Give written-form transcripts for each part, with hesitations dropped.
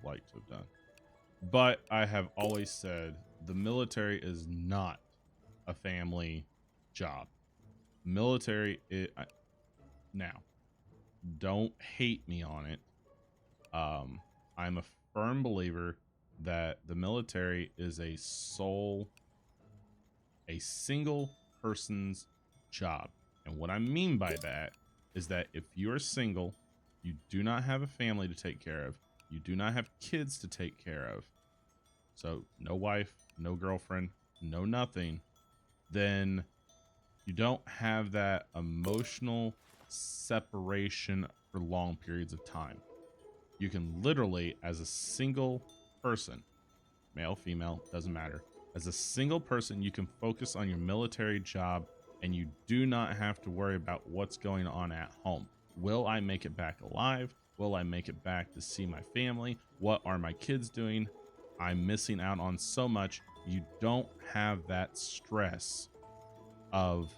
liked to have done. But I have always said the military is not a family job. Military, now, don't hate me on it. I'm a firm believer that the military is a single person's job. And what I mean by that is that if you're single, you do not have a family to take care of, you do not have kids to take care of, so no wife, no girlfriend, no nothing, then you don't have that emotional separation for long periods of time. You can literally, as a single person, male, female, doesn't matter, as a single person, you can focus on your military job and you do not have to worry about what's going on at home. Will I make it back alive? Will I make it back to see my family? What are my kids doing? I'm missing out on so much. You don't have that stress of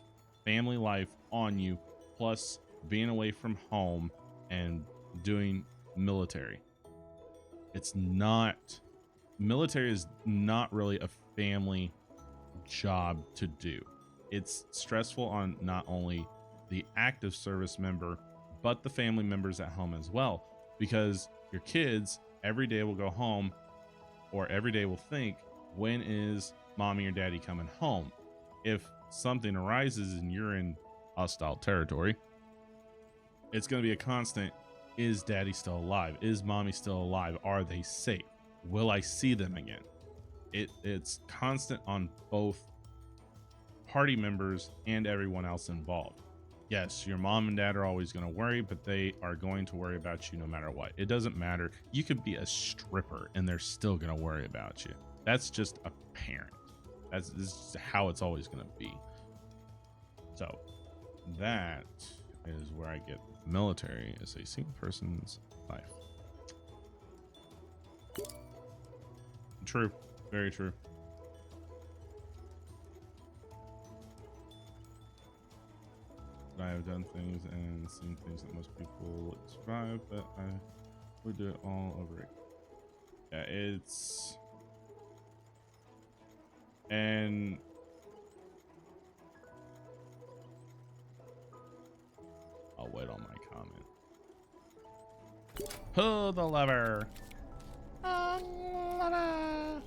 family life on you, plus being away from home and doing military. Military is not really a family job to do. It's stressful on not only the active service member, but the family members at home as well, because your kids every day will go home, or every day will think, when is mommy or daddy coming home? If something arises and you're in hostile territory, it's going to be a constant. Is daddy still alive? Is mommy still alive? Are they safe? Will I see them again? It's constant on both party members and everyone else involved. Yes, your mom and dad are always going to worry, but they are going to worry about you no matter what. It doesn't matter. You could be a stripper and they're still going to worry about you. That's just a parent. This is how it's always going to be. So that is where I get military as a single person's life. True. Very true. I have done things and seen things that most people would survive, but I would do it all over again. Yeah, it's... And... I'll wait on my comment. Pull the lever! I have...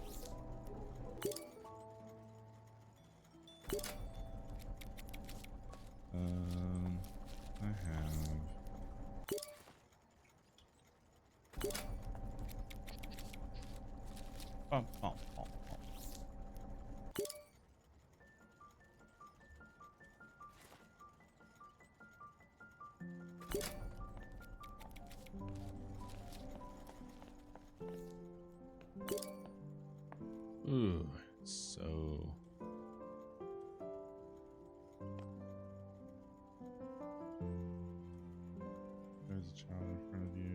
Bum, bum, bum, bum. Ooh, so... There's a child in front of you.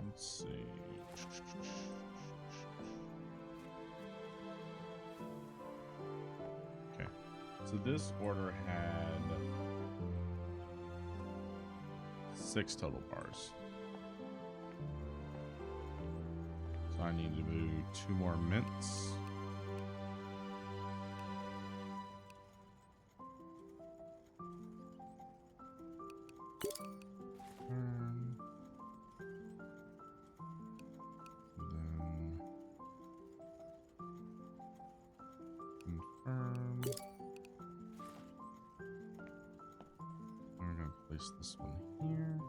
Let's see. Okay, so this order had 6 total bars. So I need to move 2 more mints. Confirm. We're gonna place this one here.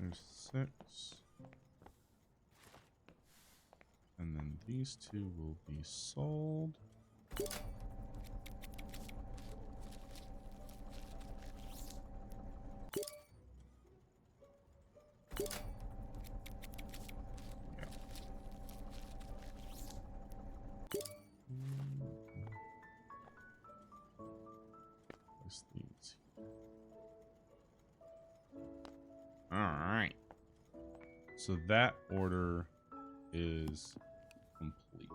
There's 6. And then these 2 will be sold. All right. So that order is complete.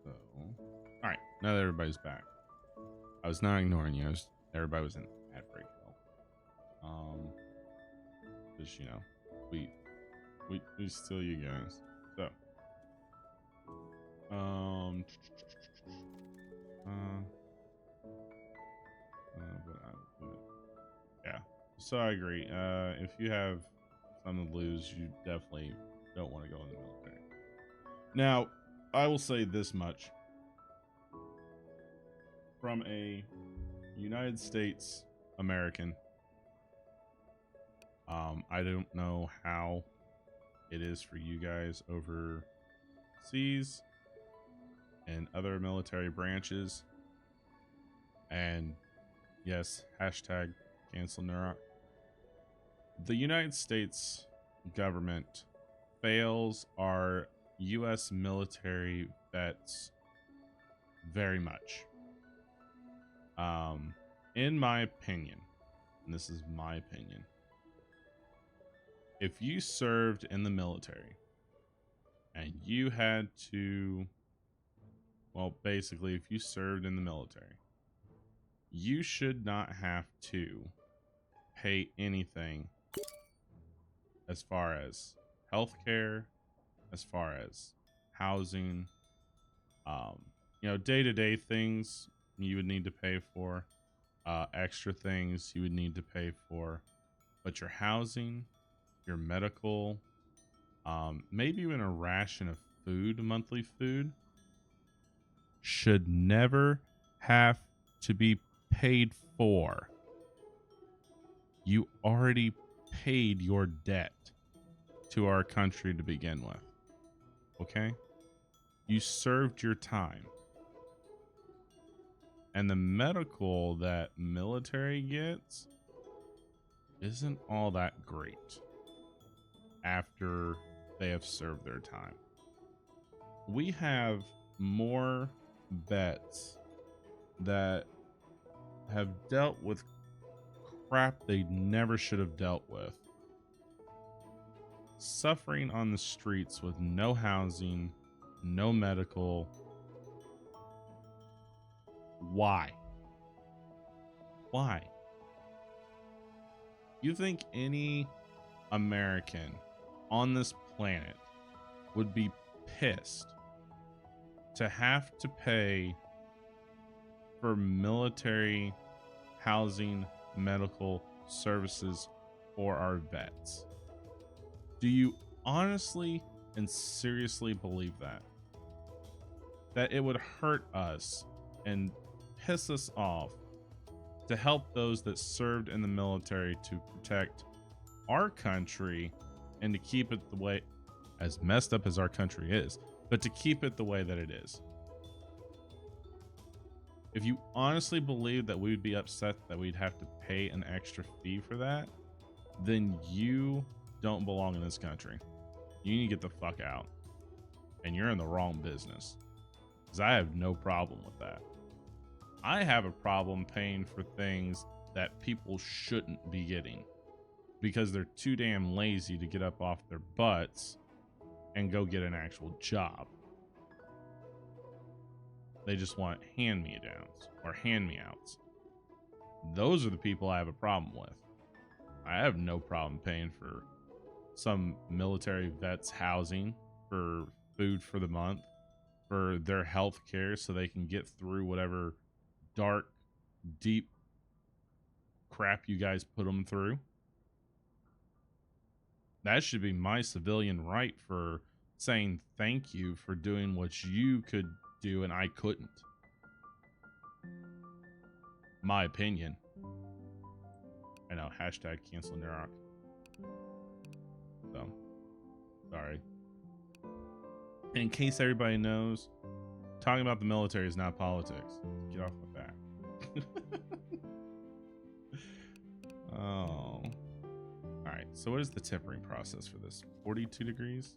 So, all right. Now that everybody's back. I was not ignoring you. Everybody was in ad break hell. Because, you know, we steal you guys. So, yeah. So I agree. If you have something to lose, you definitely don't want to go in the military. Now, I will say this much. From a United States American, I don't know how it is for you guys overseas and other military branches. And yes, hashtag cancel Nerok. The United States government fails our U.S. military vets very much. In my opinion, and this is my opinion, if you served in the military and you had to, well, basically, if you served in the military, you should not have to pay anything as far as healthcare, as far as housing, you know, day-to-day things you would need to pay for, extra things you would need to pay for, but your housing, your medical, maybe even a ration of food, monthly food, should never have to be paid for. You already paid your debt to our country to begin with. Okay? You served your time. And the medical that military gets isn't all that great after they have served their time. We have more vets that have dealt with crap they never should have dealt with, suffering on the streets with no housing, no medical. Why? Why? You think any American on this planet would be pissed to have to pay for military housing, medical services for our vets? Do you honestly and seriously believe that? That it would hurt us and piss us off to help those that served in the military to protect our country and to keep it the way, as messed up as our country is, but to keep it the way that it is? If you honestly believe that we would be upset that we'd have to pay an extra fee for that, then you don't belong in this country. You need to get the fuck out. And you're in the wrong business. Because I have no problem with that. I have a problem paying for things that people shouldn't be getting because they're too damn lazy to get up off their butts and go get an actual job. They just want hand-me-downs or hand-me-outs. Those are the people I have a problem with. I have no problem paying for some military vets' housing, for food for the month, for their health care so they can get through whatever dark, deep crap you guys put them through. That should be my civilian right for saying thank you for doing what you could do and I couldn't. My opinion. I know, hashtag cancel Nerok. So, sorry. In case everybody knows, talking about the military is not politics. Get off my back. Oh. Alright, so what is the tempering process for this? 42 degrees?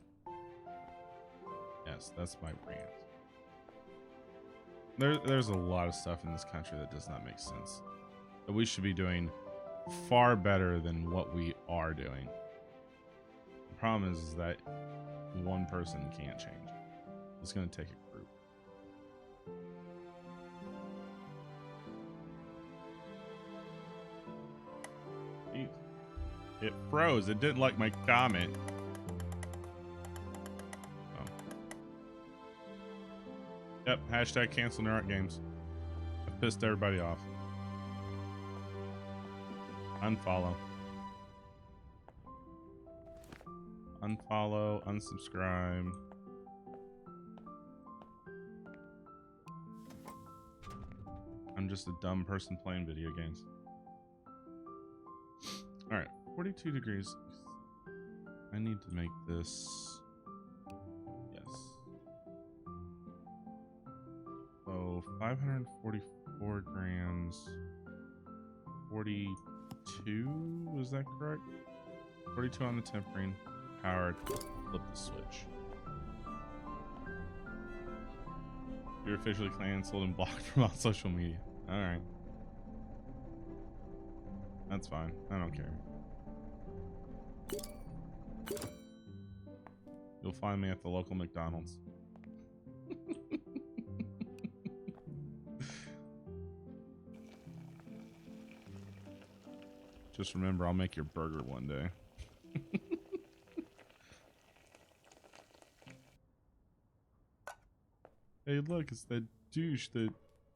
Yes, that's my rant. There's a lot of stuff in this country that does not make sense. That we should be doing far better than what we are doing. The problem is that one person can't change. It's going to take a group. It froze. It didn't like my comment. Oh. Yep, hashtag cancel NerokGames. I pissed everybody off. Unfollow. Unfollow, unsubscribe. I'm just a dumb person playing video games. Alright, 42 degrees. I need to make this... Yes. So, 544 grams. 42? Was that correct? 42 on the tempering. Powered. Flip the switch. You're officially canceled and blocked from all social media. Alright. That's fine. I don't care. You'll find me at the local McDonald's. Just remember, I'll make your burger one day. Hey, look, it's that douche that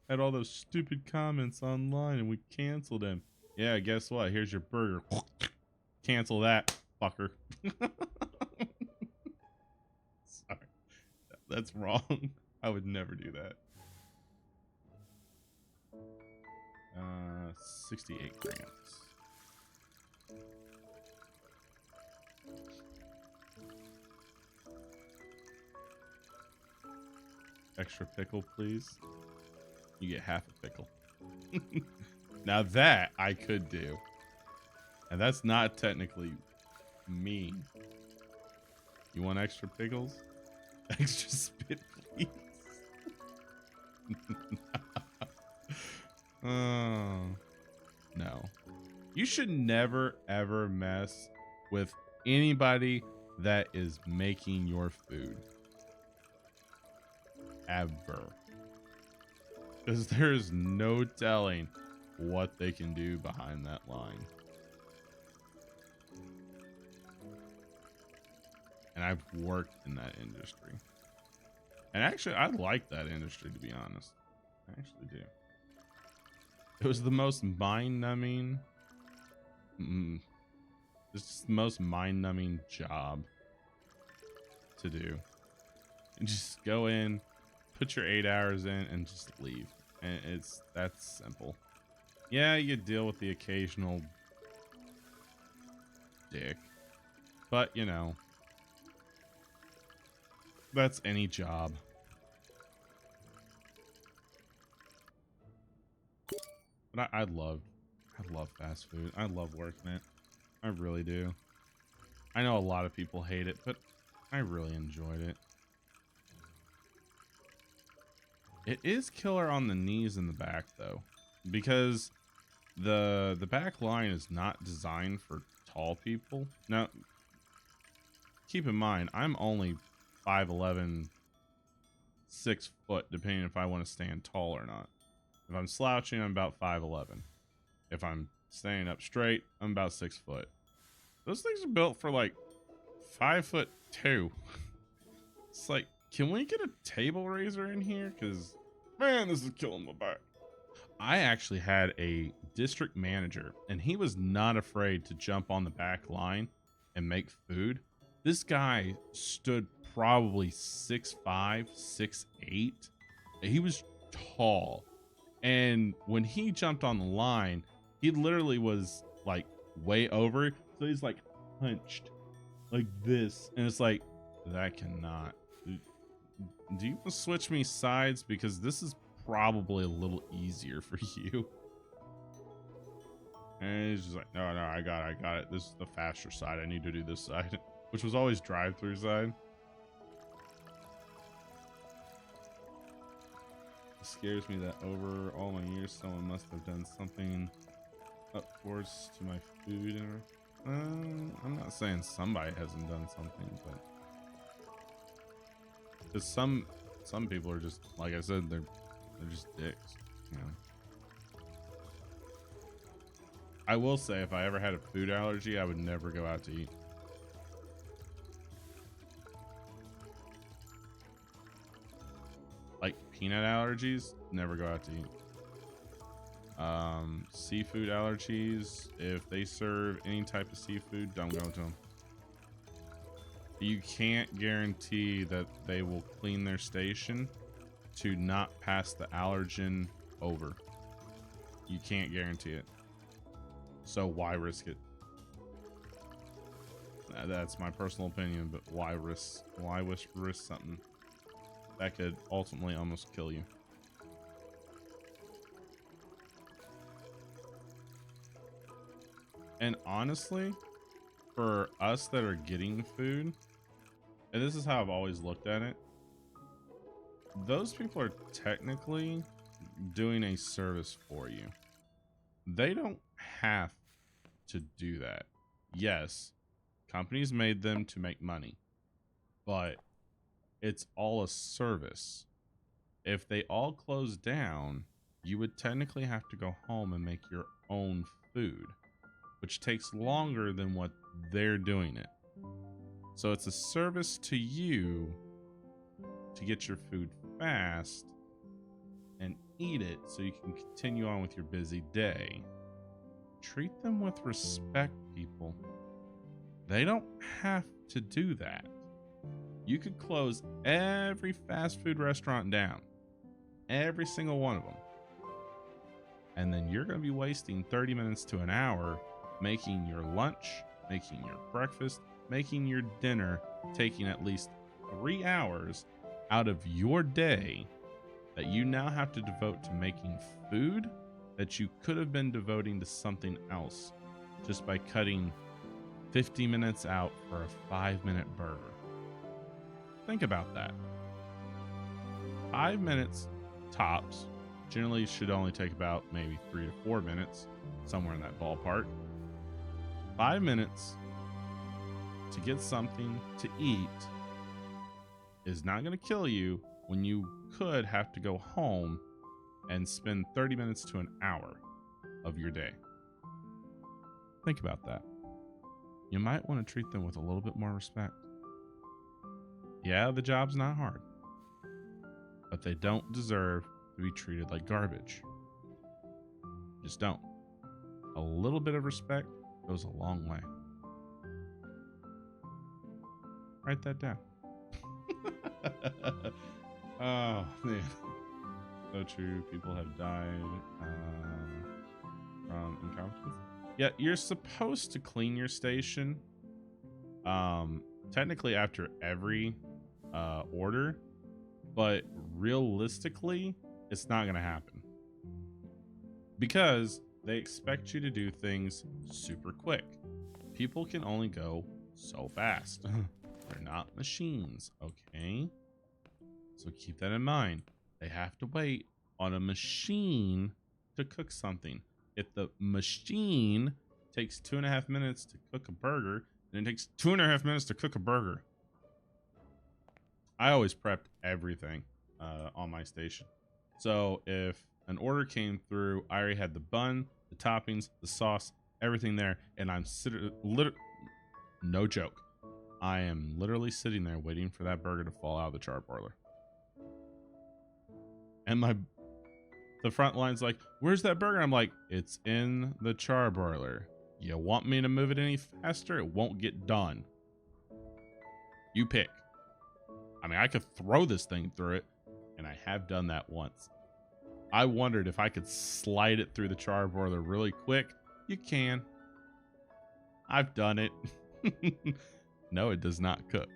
had all those stupid comments online and we canceled him. Yeah, guess what? Here's your burger. Cancel that, fucker. Sorry. That's wrong. I would never do that. 68 grams. Extra pickle, please. You get half a pickle. Now that I could do. And that's not technically mean. You want extra pickles? Extra spit, please. Oh, no. You should never, ever mess with anybody that is making your food. Ever. Because there's no telling what they can do behind that line. And I've worked in that industry. And actually, I like that industry, to be honest. I actually do. It was the most mind-numbing... It's just the most mind-numbing job to do. And just go in, put your 8 hours in, and just leave. And it's that simple. Yeah, you deal with the occasional dick. But, you know, that's any job. But I love fast food. I love working it. I really do. I know a lot of people hate it, but I really enjoyed it. It is killer on the knees and the back, though, because the back line is not designed for tall people. Now, keep in mind, I'm only 5'11", 6 foot, depending if I want to stand tall or not. If I'm slouching, I'm about 5'11". If I'm standing up straight, I'm about 6 foot. Those things are built for like 5'2". It's like, can we get a table raiser in here? Because, man, this is killing my back. I actually had a district manager, and he was not afraid to jump on the back line and make food. This guy stood probably 6'5", 6'8". He was tall. And when he jumped on the line, he literally was like way over. So he's like hunched like this. And it's like, that cannot. Do you want to switch me sides? Because this is probably a little easier for you. And he's just like, no, I got it. This is the faster side. I need to do this side, which was always drive-through side. It scares me that over all my years, someone must have done something up force to my food. I'm not saying somebody hasn't done something, but because some people are just, like I said, they're just dicks, you know. I will say, if I ever had a food allergy, I would never go out to eat. Like peanut allergies, never go out to eat. Seafood allergies, if they serve any type of seafood, don't go to them. You can't guarantee that they will clean their station to not pass the allergen over. You can't guarantee it. So why risk it? That's my personal opinion, but why risk something that could ultimately almost kill you? And honestly, for us that are getting food, and this is how I've always looked at it, those people are technically doing a service for you. They don't have to do that. Yes, companies made them to make money, but it's all a service. If they all closed down, you would technically have to go home and make your own food, which takes longer than what they're doing it. So it's a service to you to get your food fast and eat it so you can continue on with your busy day. Treat them with respect, people. They don't have to do that. You could close every fast food restaurant down, every single one of them, and then you're going to be wasting 30 minutes to an hour making your lunch, making your breakfast, making your dinner, taking at least 3 hours out of your day that you now have to devote to making food that you could have been devoting to something else just by cutting 50 minutes out for a 5-minute burger. Think about that. 5 minutes tops generally should only take about maybe 3 to 4 minutes, somewhere in that ballpark. 5 minutes to get something to eat is not going to kill you when you could have to go home and spend 30 minutes to an hour of your day. Think about that. You might want to treat them with a little bit more respect. Yeah, the job's not hard, but they don't deserve to be treated like garbage. Just don't. A little bit of respect goes a long way. Write that down. Oh, man. So true. People have died from incompetence. Yeah, you're supposed to clean your station technically after every order, but realistically, it's not going to happen because they expect you to do things super quick. People can only go so fast. They're not machines, okay? So keep that in mind. They have to wait on a machine to cook something. If the machine takes 2.5 minutes to cook a burger, then it takes 2.5 minutes to cook a burger. I always prepped everything on my station. So if an order came through, I already had the bun, the toppings, the sauce, everything there, and I'm no joke, I am literally sitting there waiting for that burger to fall out of the char broiler. And the front line's like, where's that burger? I'm like, it's in the char broiler. You want me to move it any faster? It won't get done. You pick. I mean, I could throw this thing through it, and I have done that once. I wondered if I could slide it through the char broiler really quick. You can. I've done it. No, it does not cook.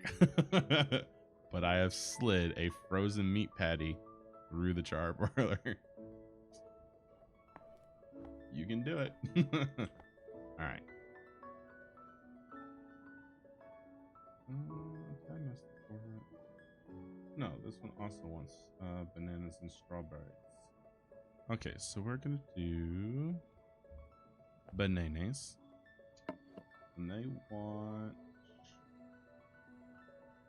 But I have slid a frozen meat patty through the charbroiler. You can do it. All right. I missed over it. No, this one also wants bananas and strawberries. Okay, so we're gonna do bananas, and they want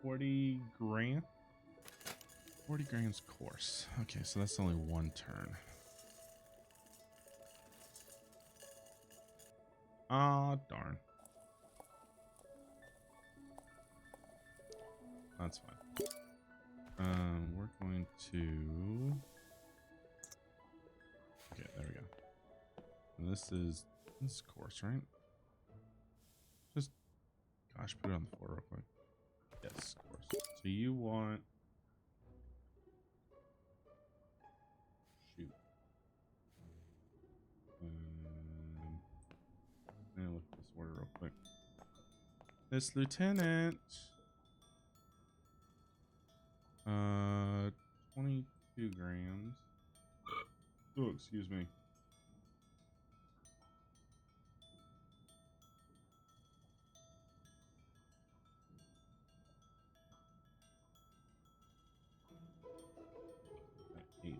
40 grams. 40 grams coarse. Okay, so that's only one turn. Ah, darn. That's fine. We're going to... Okay, there we go. And this is coarse, right? Just, gosh, put it on the floor real quick. Yes, coarse. So you want... Shoot. Let me look at this order real quick. This lieutenant... 22 grams. Oh, excuse me.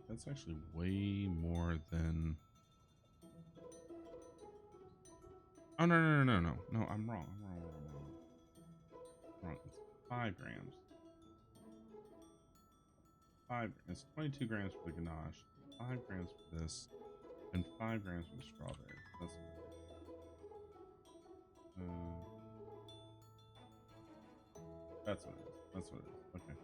That's actually way more than... Oh, no, I'm wrong. Wrong. It's 5 grams. It's 22 grams for the ganache, 5 grams for this, and 5 grams for the strawberries. That's what it is. Okay.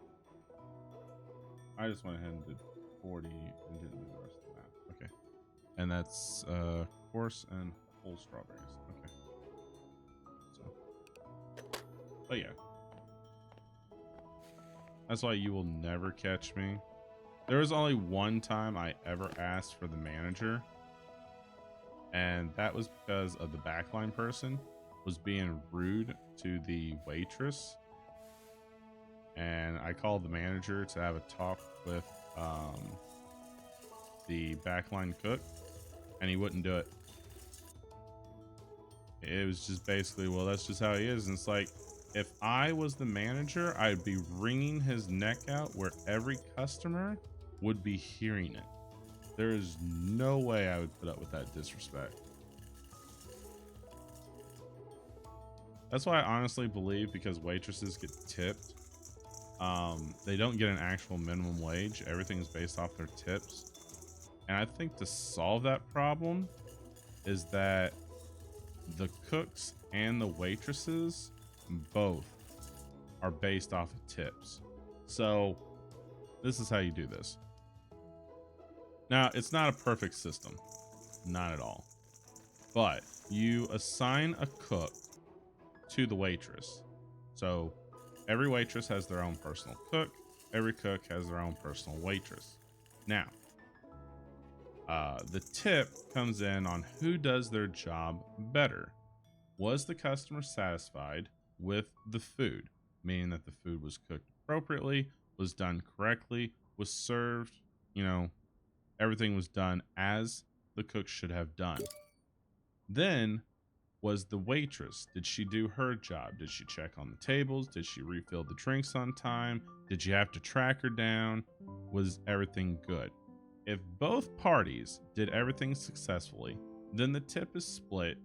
I just went ahead and did 40 and didn't do the rest of that. Okay. And that's coarse and whole strawberries. Okay. So, but yeah. That's why you will never catch me. There was only one time I ever asked for the manager, and that was because of the backline person was being rude to the waitress, and I called the manager to have a talk with the backline cook, and he wouldn't do it. It was just basically, well, that's just how he is. And it's like, if I was the manager, I'd be wringing his neck out where every customer would be hearing it. There is no way I would put up with that disrespect. That's why I honestly believe, because waitresses get tipped, they don't get an actual minimum wage. Everything is based off their tips. And I think to solve that problem is that the cooks and the waitresses both are based off of tips. So this is how you do this. Now, it's not a perfect system, not at all, but you assign a cook to the waitress. So every waitress has their own personal cook. Every cook has their own personal waitress. Now, the tip comes in on who does their job better. Was the customer satisfied with the food, meaning that the food was cooked appropriately, was done correctly, was served, everything was done as the cook should have done. Then, was the waitress, did she do her job? Did she check on the tables? Did she refill the drinks on time? Did you have to track her down? Was everything good? If both parties did everything successfully, then the tip is split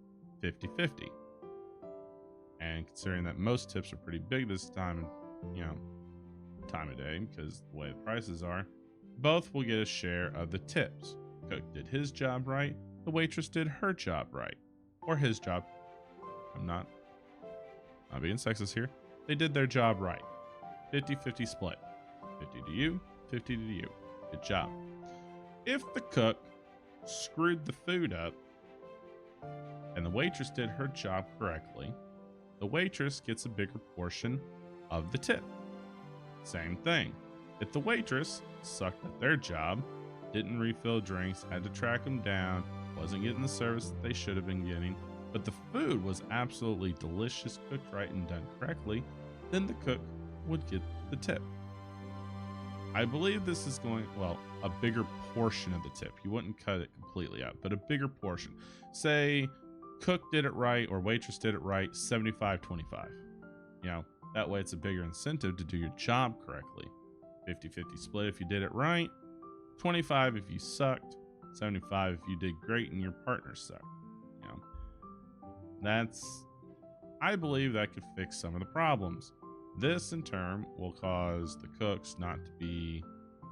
50-50. And considering that most tips are pretty big this time, time of day, because the way the prices are, both will get a share of the tips. Cook did his job right, the waitress did her job right, or his job. I'm not being sexist here. They did their job right. 50-50 split. 50 to you, 50 to you. Good job. If the cook screwed the food up and the waitress did her job correctly, the waitress gets a bigger portion of the tip. Same thing. If the waitress sucked at their job, didn't refill drinks, had to track them down, wasn't getting the service that they should have been getting, but the food was absolutely delicious, cooked right and done correctly, then the cook would get the tip. I believe this is going, well, a bigger portion of the tip. You wouldn't cut it completely out, but a bigger portion. Say cook did it right or waitress did it right, 75-25. You know, that way it's a bigger incentive to do your job correctly. 50-50 split if you did it right, 25 if you sucked, 75 if you did great and your partner sucked. You know, I believe that could fix some of the problems. This in turn will cause the cooks not to be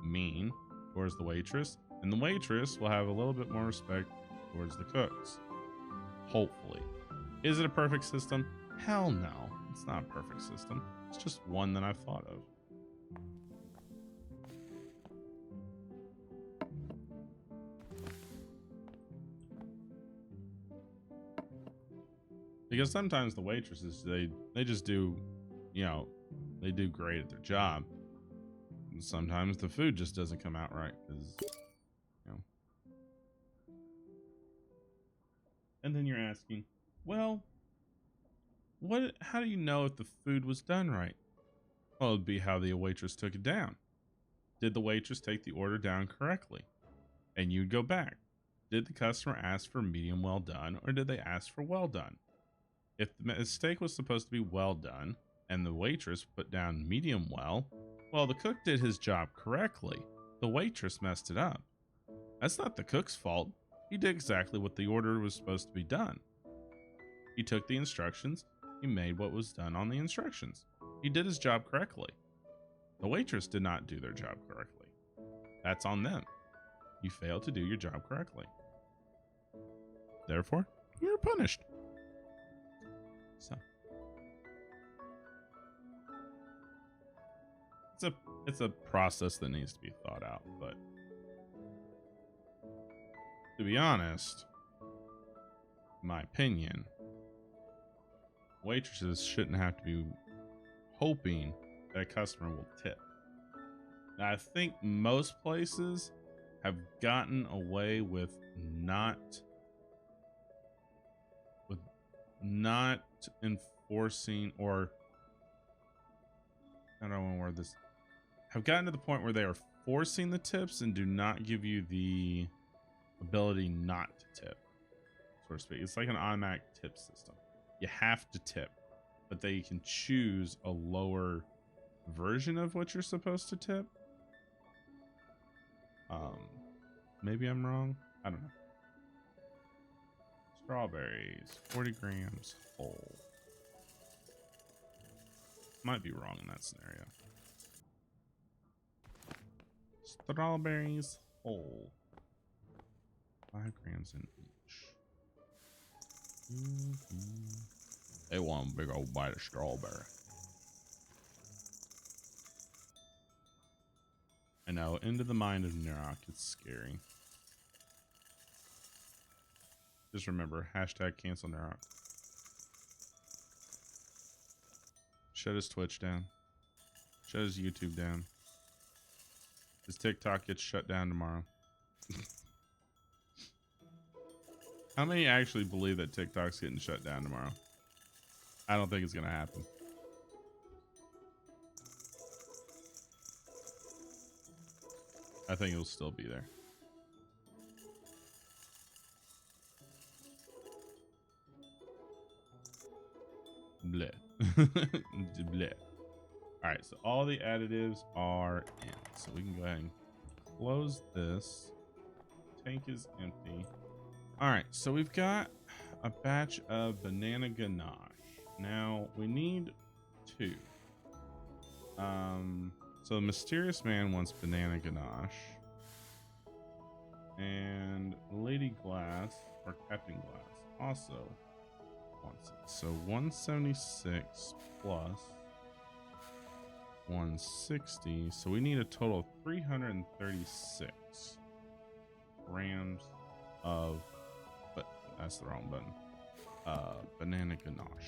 mean towards the waitress, and the waitress will have a little bit more respect towards the cooks. Hopefully. Is it a perfect system? Hell no. It's not a perfect system. It's just one that I've thought of. Because sometimes the waitresses, they just do, you know, they do great at their job. And sometimes the food just doesn't come out right because, you know. And then you're asking, well, how do you know if the food was done right? Well, it'd be how the waitress took it down. Did the waitress take the order down correctly? And you'd go back. Did the customer ask for medium well done, or did they ask for well done? If the mistake was supposed to be well done, and the waitress put down medium well, the cook did his job correctly. The waitress messed it up. That's not the cook's fault. He did exactly what the order was supposed to be done. He took the instructions. He made what was done on the instructions. He did his job correctly. The waitress did not do their job correctly. That's on them. You failed to do your job correctly. Therefore, you're punished. So it's a process that needs to be thought out, but to be honest, in my opinion, waitresses shouldn't have to be hoping that a customer will tip. Now, I think most places have gotten away with not enforcing, or I don't want to word this, have gotten to the point where they are forcing the tips and do not give you the ability not to tip, so to speak. It's like an automatic tip system. You have to tip, but they can choose a lower version of what you're supposed to tip. Maybe I'm wrong. I don't know. Strawberries, 40 grams whole. Might be wrong in that scenario. Strawberries whole. 5 grams in each. They want a big old bite of strawberry. I know, into the mind of Nerok, it's scary. Just remember, hashtag cancel Nerok. Shut his Twitch down. Shut his YouTube down. His TikTok gets shut down tomorrow. How many actually believe that TikTok's getting shut down tomorrow? I don't think it's gonna happen. I think it'll still be there. Bleh. Bleh. All right, so all the additives are in. So we can go ahead and close this. Tank is empty. All right, so we've got a batch of banana ganache. Now we need 2. So the mysterious man wants banana ganache, and Lady Glass or Captain Glass also wants it. So 176 plus 160. So we need a total of 336 grams of, but that's the wrong button. Banana ganache.